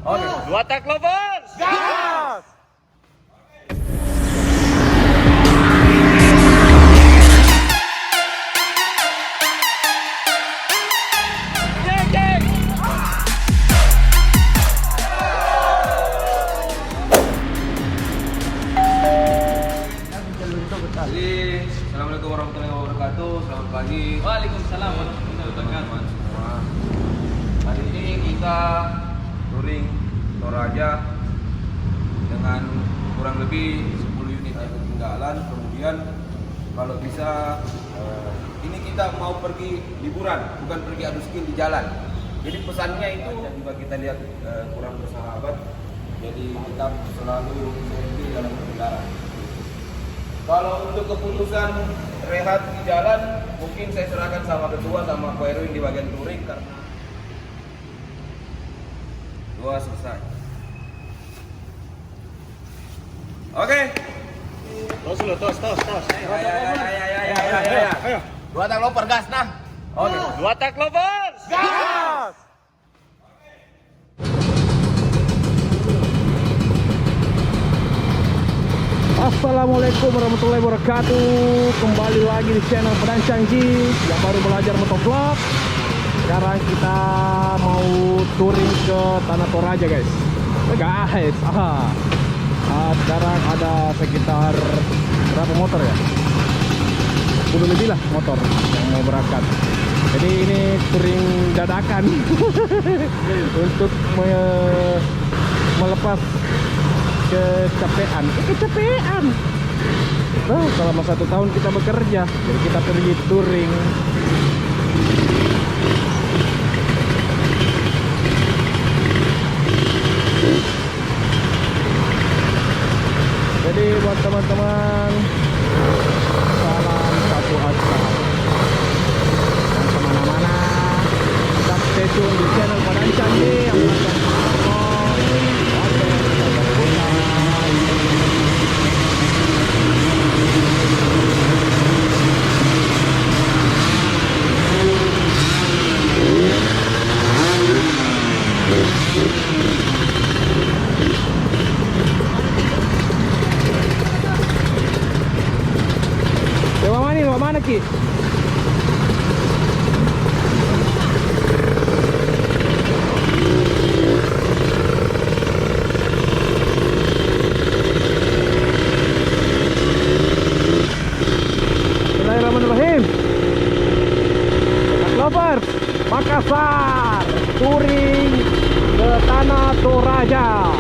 Oke. Dua tak lovers. Gas! Cek, cek. Jadi, Assalamualaikum warahmatullahi wabarakatuh. Selamat pagi. Waalaikumsalam warahmatullahi wabarakatuh. Semua. Hari ini kita touring Toraja dengan kurang lebih 10 unit yang ketinggalan. Kemudian kalau bisa ini kita mau pergi liburan, bukan pergi adu skill di jalan. Jadi pesannya itu juga kita lihat kurang bersahabat. Jadi kita selalu safety dalam berkendara. Kalau untuk keputusan rehat di jalan, mungkin saya serahkan sama ketua sama Pak Erwin di bagian touring karena dua selesai. Oke. Tos dulu, tos. Ayo. Dua tak loper gas nah. Oke. Dua tak lovers. Gas. Assalamualaikum warahmatullahi wabarakatuh. Kembali lagi di channel Pedancang Jeep yang baru belajar motovlog. Sekarang kita mau touring ke Tanah Toraja guys. Sekarang ada sekitar berapa motor ya? 10 lebih lah motor yang mau berangkat. Jadi ini touring dadakan untuk melepas kecapean. Selama 1 tahun kita bekerja, jadi kita pergi touring. Jadi buat teman-teman, salam satu asa. Jangan kemana-mana, tetap stay tune di channel Pedancang yang belajar Lewat mana Ki? Bismillahirrahmanirrahim. Lovers, Makassar, touring ke Tanah Toraja.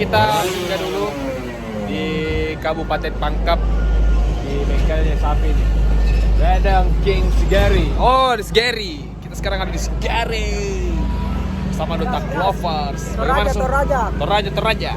kita singgah dulu di Kabupaten Pangkep di bengkelnya sapi nih. Ladang King Sigari. Oh, di Sigari. Kita sekarang ada di Sigari sama Dota Lovers. Bagaimana Toraja.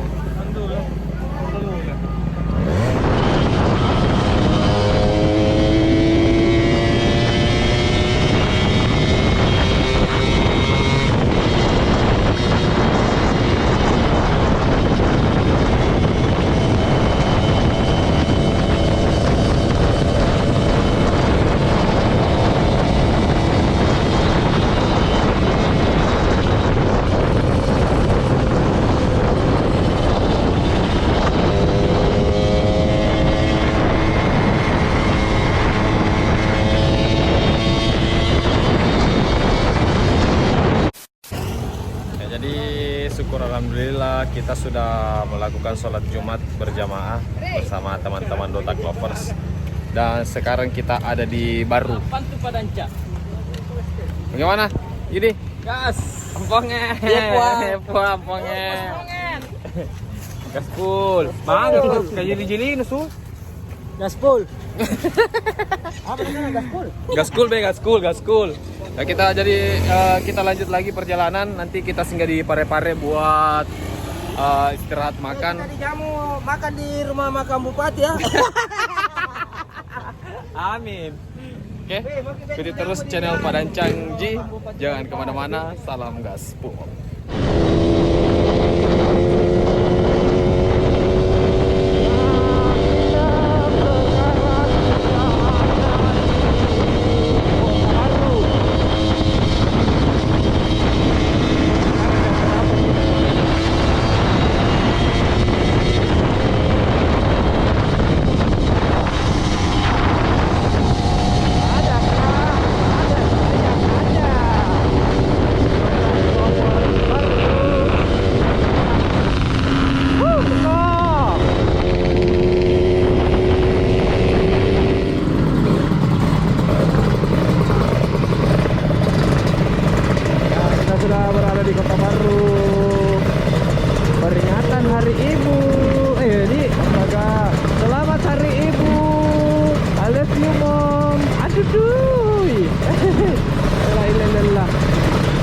Syukur alhamdulillah kita sudah melakukan sholat Jumat berjamaah bersama teman-teman Dota Lovers. Dan sekarang kita ada di Baru. Pantu Padanca. Bagaimana? Ini Gas. ampongnya. Ampongnya. Gaspul. Bagus kayak jeli-jeli nesu. Gaspol. Apa namanya gaspol? Gaskul. Nah, kita lanjut lagi perjalanan. Nanti kita singgah di Parepare buat istirahat makan. Tadi kamu makan di rumah makan bupati ya? Amin. Oke, ikuti terus channel Padancang Ji. Jangan kemana-mana. Salam gaspol.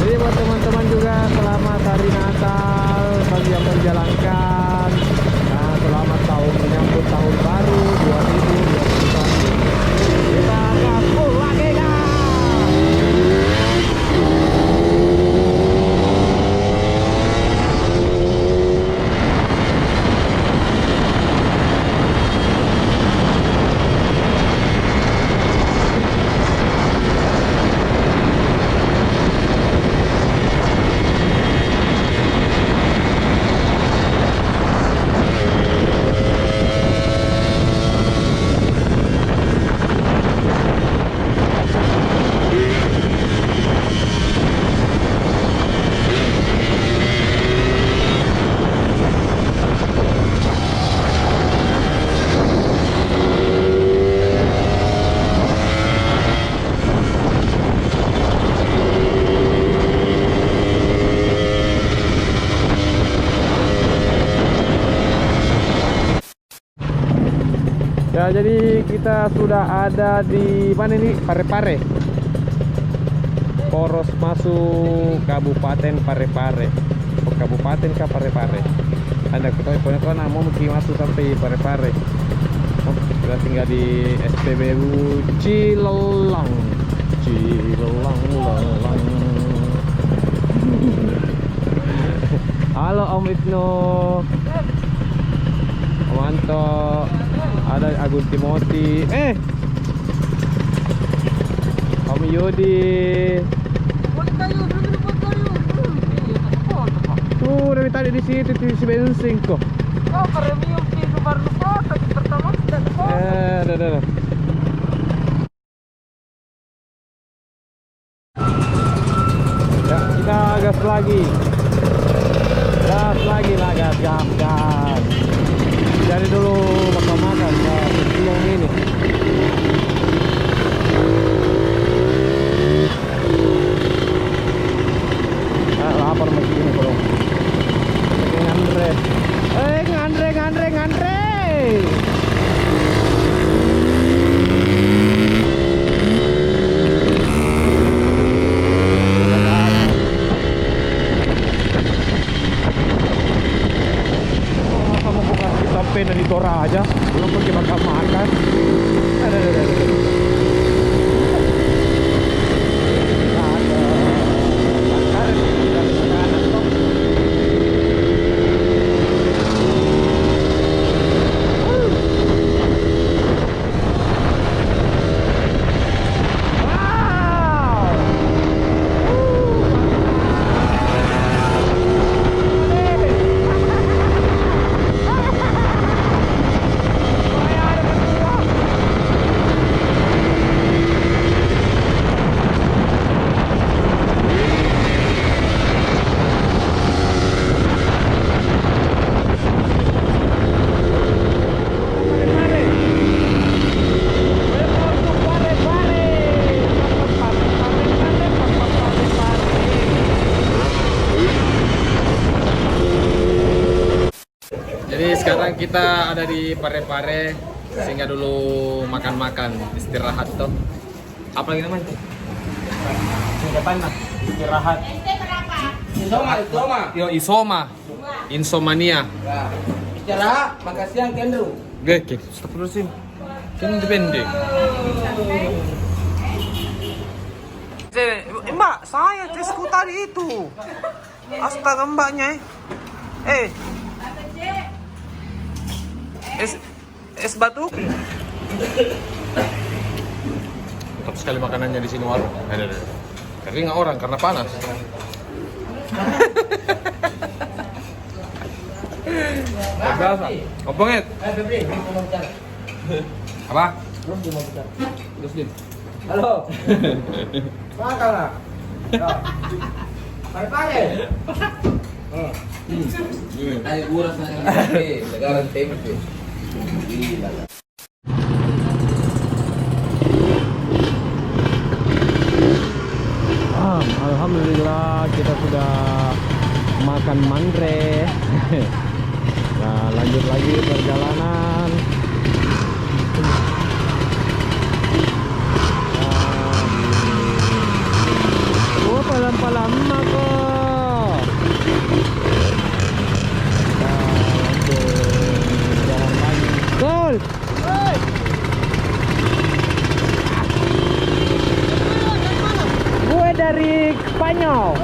Jadi buat teman-teman juga selamat hari Natal bagi yang menjalankan. Nah, selamat tahun menyambut tahun baru 2021. Kita gaspol lagi guys. Ya, jadi kita sudah ada di mana ini? Parepare. Poros masuk Kabupaten Parepare. Oh, Kabupaten ke Parepare. Anda ketahui pokoknya mau masuk sampai Parepare. Oh, kita tinggal di SPBU Cilelang. Halo Om Ibnu. Om Anto. Ada Agus Timoti. Om Yudi. Tuh dari tadi di situ di si bensin kok. Oh, premium itu baru foto pertama sudah foto. Dah. Ya, kita gas lagi. Gas. Cari dulu makan sebelum ini. Lapar masih ini bro. Dengan red. aja, belum pergi makan makan. Ada. Jadi sekarang kita ada di Parepare, sehingga dulu makan-makan, istirahat tuh. Apa lagi namanya? Singkatan lah, istirahat. Isoma. Yo, Isoma. Insomnia. Istirahat, makan siang cenderung. Oke, astagfirullahaladzim. Kan depende. Mbak, saya tesku tadi itu. Astaga mbaknya. Es batu. Mantap sekali makanannya di sini warung. Ada. Tapi nggak orang karena panas. Biasa. Ngomongin. Apa? Terus Din. Halo. Makan lah. Pare-pare. Ay, uras na yung tempe. Nagaran tempe. Gila. Alhamdulillah kita sudah makan mandre. Nah, lanjut lagi perjalanan. Oh, palam-palam ako. Jalan lagi. Gol! Gue dari Spanyol.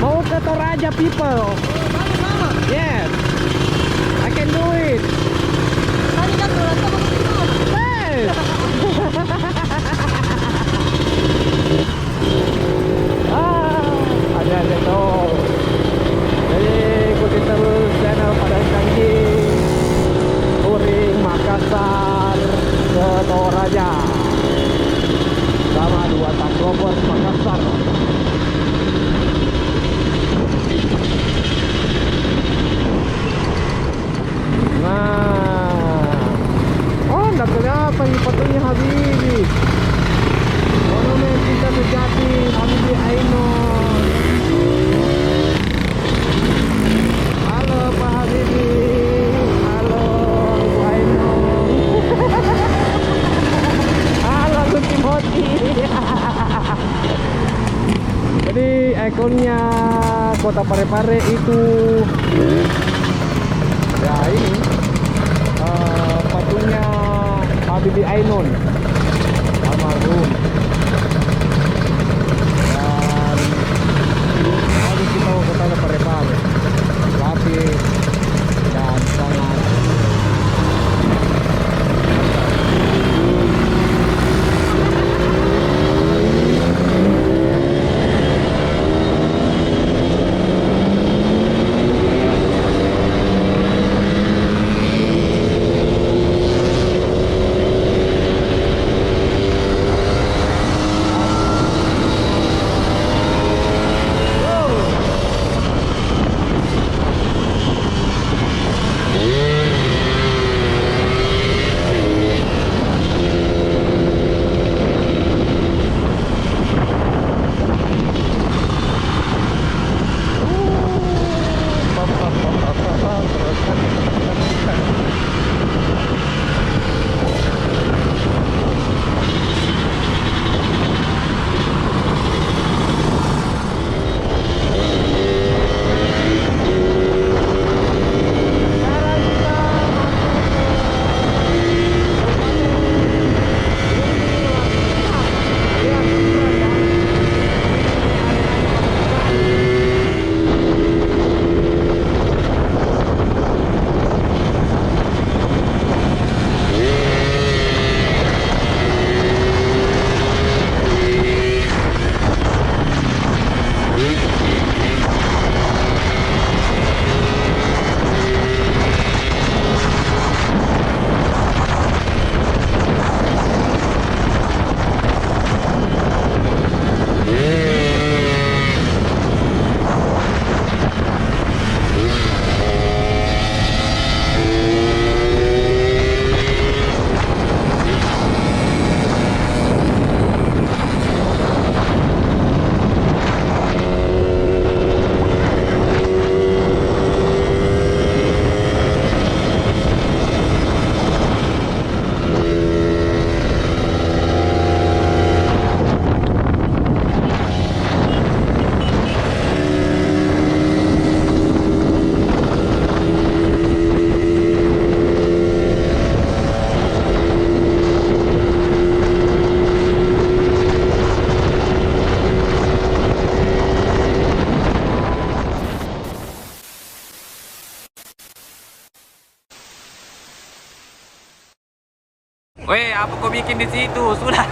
Mau ke Toraja people. Yes, I can do it. Hey. Ada tuh. Jadi ikuti terus channel Padang Canggih Touring Makassar ke Toraja sama 2 Taclover Makassar. Nah, oh nggak kelihatan nih fotonya Habibi. Monumen Cinta Sejati Habibi Ainun. Halo Pak Habibi. Halo Ibu Ainun. Halo Gus Timothy. Jadi ikonnya Kota Parepare itu ya ini patungnya Habibi Ainun almarhum. Dan harus kita ke Kota Parepare rapi dan sangat Apa kau bikin di situ? Sudah.